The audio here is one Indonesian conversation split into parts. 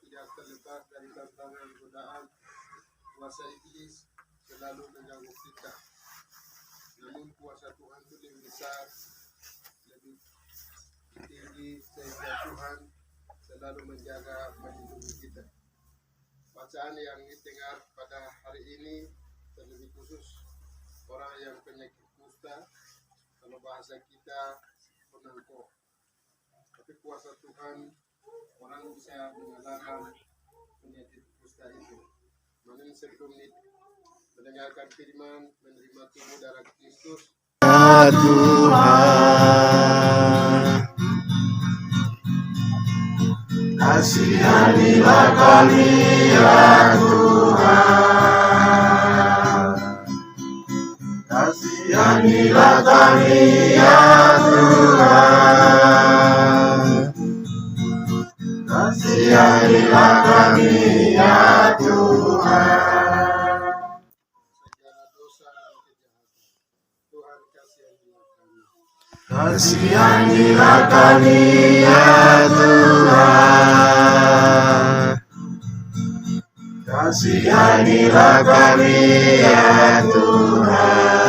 Tidak terlepas dari tantangan godaan kuasa iblis selalu mengganggu kita. Namun kuasa Tuhan itu lebih besar, lebih tinggi, sehingga Tuhan selalu menjaga melindungi kita. Bacaan yang didengar pada hari ini terlebih khusus orang yang penyakit kusta, kalau bahasa kita penangkok. Tapi kuasa Tuhan orang bisa mengalahkan penyakit kusta itu. Namun sebelum mendengarkan firman, menerima tubuh darah Kristus, Tuhan, kasihanilah kami ya Tuhan, kasihanilah kami ya Tuhan, kasihanilah kami ya Tuhan. segala dosa dan kejahatan. Tuhan kasihanilah kami. Kasihanilah kami ya Tuhan, kasihanilah kami ya Tuhan,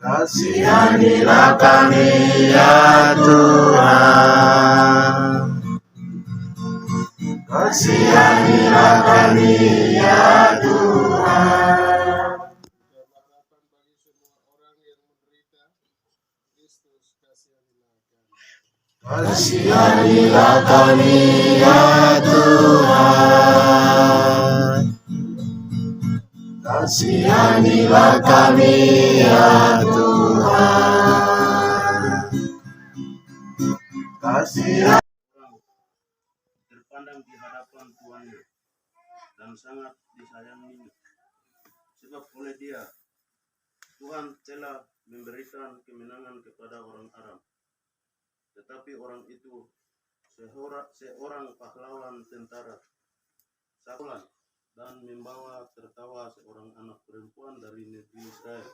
kasihanilah kami ya Tuhan, kasihanilah kami ya Tuhan. Harapan bagi semua orang yang menderita, Kristus kasihanilah kami. Kasihanilah kami ya Tuhan, kasihanilah kami ya Tuhan, kasihanilah terpandang di hadapan tuannya dan sangat disayanginya, sebab oleh dia Tuhan telah memberikan kemenangan kepada orang Aram. Tetapi orang itu seorang pahlawan tentara Saulan dan membawa tertawa seorang anak perempuan dari negeri Israel.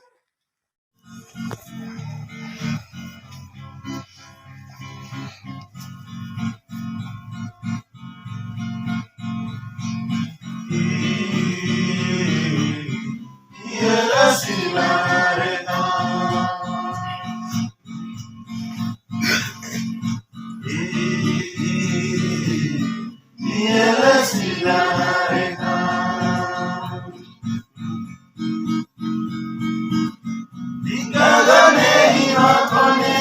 ialah sinarena, ialah sinarena, digagane himakone,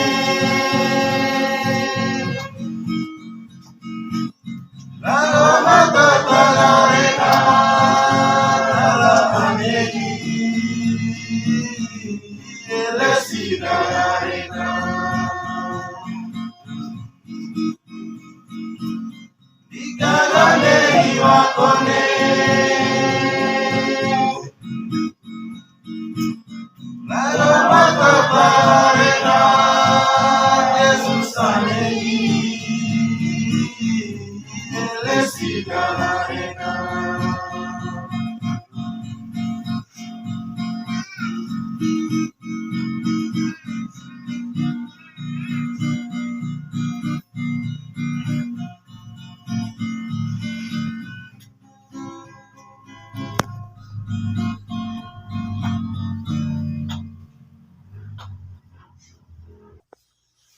lalu mata palarena, alamanegi, ialah sinarena. Digagane himakone, lalu mata palarena, Yesus anegi, ialah sinarena.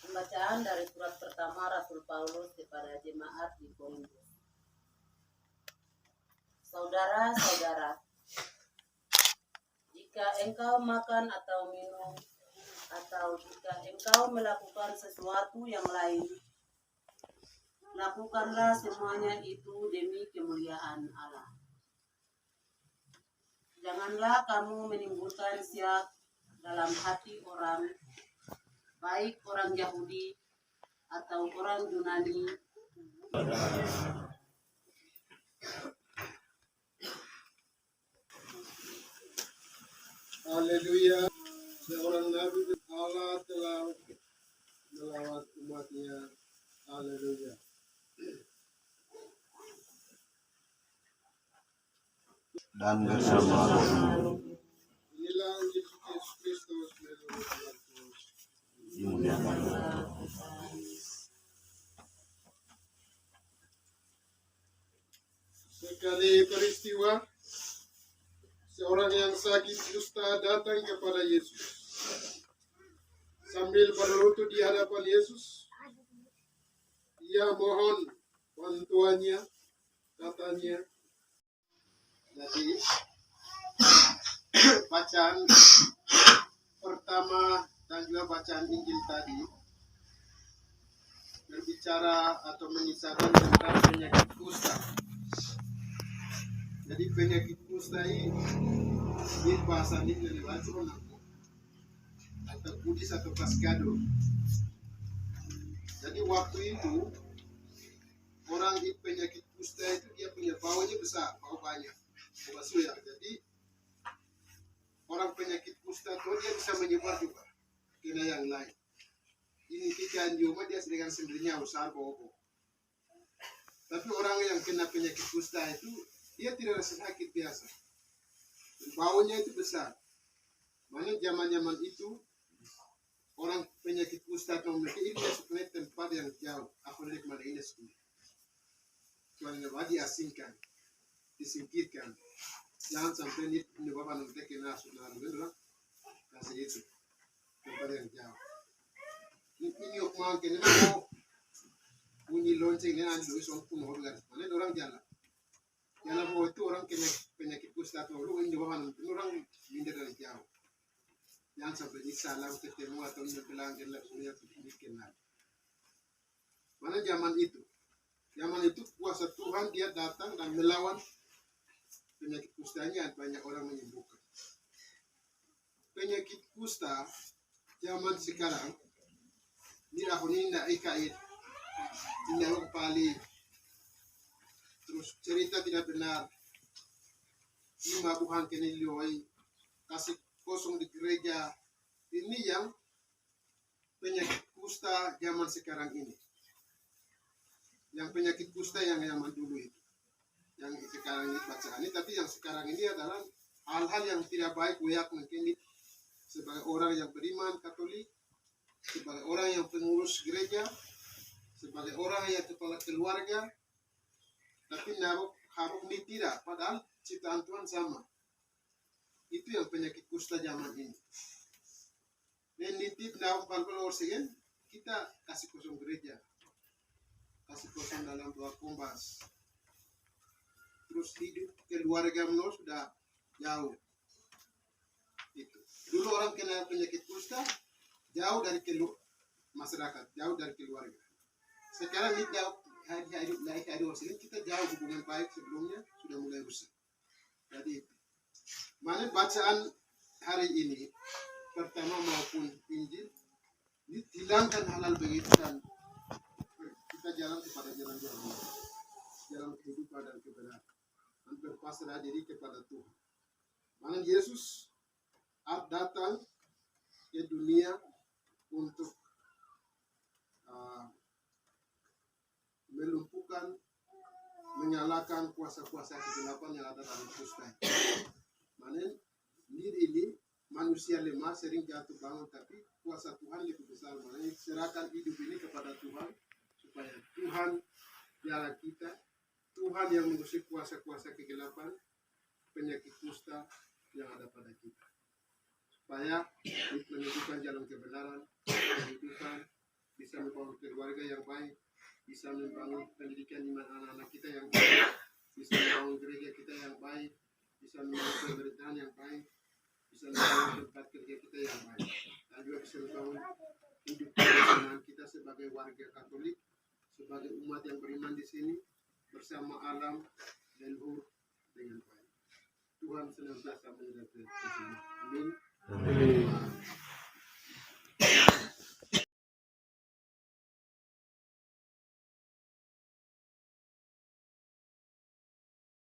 Pembacaan dari surat pertama Rasul Paulus kepada jemaat di Korintus. Saudara-saudara, jika engkau makan atau minum atau jika engkau melakukan sesuatu yang lain, lakukanlah semuanya itu demi kemuliaan Allah. Janganlah kamu menimbulkan syiar dalam hati orang, baik orang Yahudi atau orang Yunani, Haleluya. Seorang nabi Allah telah melawat umatnya. Haleluya. Dan bersama Inilah Injil Yesus Kristus menurut Markus. dimuliakan. Sekali peristiwa, seorang yang sakit kusta datang kepada Yesus. Sambil berlutut di hadapan Yesus, ia mohon bantuannya, katanya. Jadi, bacaan pertama dan juga bacaan Injil tadi berbicara atau mengisahkan tentang penyakit kusta. Jadi penyakit kusta ini bahasa ini dari bahasa atau Kudis atau Kaskado. Jadi waktu itu orang di penyakit kusta itu dia punya baunya besar, bau banyak, bau suya. Jadi orang penyakit kusta itu dia bisa menyebar juga kena yang lain. Ini kita cuma dia dengan sendirinya besar bau. Tapi orang yang kena penyakit kusta itu dia tidak rasa sakit biasa. Baunya itu besar. Mana zaman-zaman itu orang penyakit kusta itu memiliki ini sebenarnya tempat yang jauh. Aku lihat mana ini sebenarnya. Cuma diasingkan, disingkirkan. Jangan sampai ini menyebabkan mereka kena sudah benar. Kasih itu tempat yang jauh. Ini orang kena mau bunyi lonceng ini ada doa pun orang mana orang jalan. Jalan itu orang kena penyakit kusta atau lu ini bahan orang minder dari jauh. Jangan sampai disalah ketemu atau bilang kena sudah kenal. Mana zaman itu? Zaman itu kuasa Tuhan dia datang dan melawan penyakit kustanya, banyak orang menyembuhkan. Penyakit kusta zaman sekarang ini aku ini tidak ikait, tidak paling terus cerita tidak benar, ini mabuhan kini lioi, kasih kosong di gereja. Ini yang penyakit kusta zaman sekarang ini. Yang penyakit kusta yang zaman dulu itu, yang sekarang ini bacaan ini, tapi yang sekarang ini adalah hal-hal yang tidak baik buat mungkin sebagai orang yang beriman Katolik, sebagai orang yang pengurus gereja, sebagai orang yang kepala keluarga, tapi harus tidak, padahal ciptaan Tuhan sama. Itu yang penyakit kusta zaman ini. Dan nitip naruh kalau orang kita kasih kosong gereja, kasih kosong dalam doa kombas. Terus hidup keluarga menurut sudah jauh. Itu. Dulu orang kena penyakit kusta jauh dari masyarakat, jauh dari keluarga. Sekarang ini jauh hidup naik ada sini kita jauh hubungan baik sebelumnya sudah mulai rusak. Jadi mana bacaan hari ini pertama maupun Injil ini hilangkan halal begitu dan kita jalan kepada jalan kehidupan dan kebenaran dan berpasrah diri kepada Tuhan. Mana Yesus datang ke dunia untuk melumpuhkan, menyalakan kuasa-kuasa kegelapan yang ada dalam kusta. Mana ini manusia lemah sering jatuh bangun, tapi kuasa Tuhan lebih besar. Mana serahkan hidup ini kepada Tuhan supaya Tuhan jalan kita, Tuhan yang mengusir kuasa-kuasa kegelapan, penyakit kusta yang ada pada kita, supaya menunjukkan jalan kebenaran, kehidupan, bisa membangun keluarga yang baik, bisa membangun pendidikan iman anak-anak kita yang baik, bisa membangun gereja kita yang baik, bisa membangun pemerintahan yang baik, bisa membangun tempat kerja kita yang baik, dan juga bisa ratusan tahun hidup kebersamaan kita sebagai warga Katolik, sebagai umat yang beriman di sini, bersama alam, leluhur dengan baik. Tuhan senantiasa menyertai kita semua. Amin. Amin.